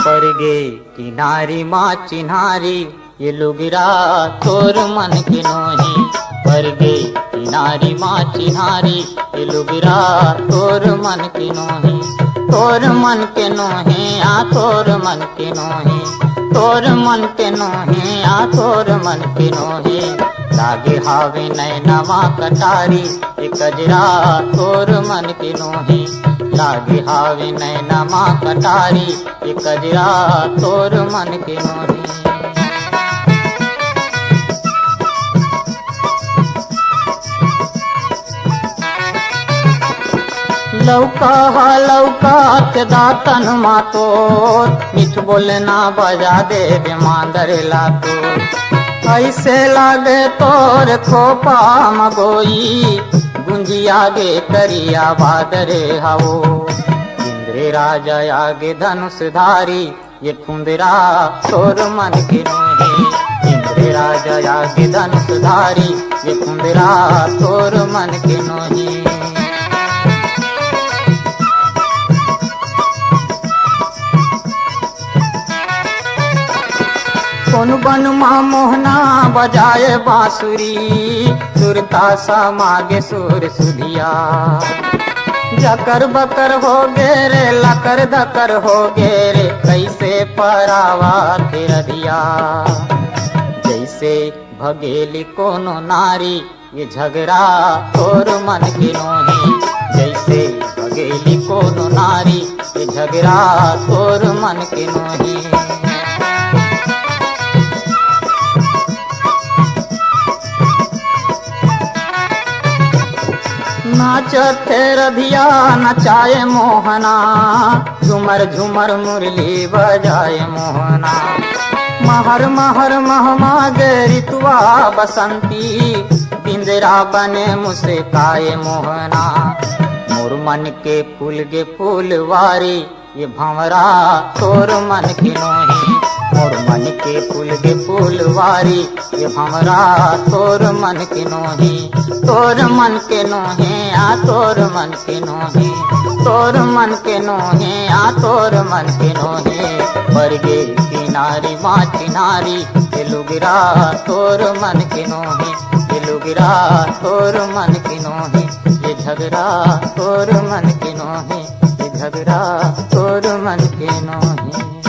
परगे किनारी माँ चिन्हारी ये लुगिरा तोर मन के नोही। परगे किनारी माँ चिन्हारी ये लुगिरा तोर मन के नोही। तोर मन के नोहे आ तोर मन के नोहे, तोर मन के नोहे आ तोर मन के नोहे। लागे हावे नैनवा कटारी ये कजरा तोर मन के नोहे। लागे हावे नैनवा कटारी ये कजरा तोर मन के नोहे। लौका लौका के दातन मातोर, मिठ बोलना बजा दे मांदर लातो। ऐसे लागे तोर खोपा मगोई, गुंजी आगे करिया बादरे हाओ। इंद्र राजा आगे धनुष धारी ये फुंदरा तोर मन के नोहे। इंद्र राजा आगे धनुष धारी ये फुंदरा तोर मन के नोहे। कौन बन माँ मोहना बजाए बांसुरी, सुरता सा मागे सुर सुधिया। जकर बकर हो गे रे लकर धकर हो गे रे, कैसे परावा तेरा दिया। जैसे भगेली कोनो नारी ये झगड़ा तोर मन के नोहे। जैसे भगेली कोनो नारी ये झगड़ा तोर मन के नोहे। नाचते रधिया नचाए मोहना, झुमर झुमर मुरली बजाए मोहना। महर महर महमा गे ऋतुआ बसंती, बिंदरा बने मुस्काए मोहना। मोर मन के फूल गे फूलवारी ये भंवरा तोर मन के नोहे। मोर मन के फूल गे फूलवारी ये भंवरा तोर मन के नोहे। तोर मन के नोहे आ तोर मन के नोहे। तोर मन के नोहे आ तोर मन के नोहे। परगे किनारी माँ चिन्हारी ये लुगिरा तोर मन के नोहे। ये लुगिरा तोर मन के नोहे। ये झगड़ा तोर मन के नोहे। ये झगड़ा तोर मन के नोहे।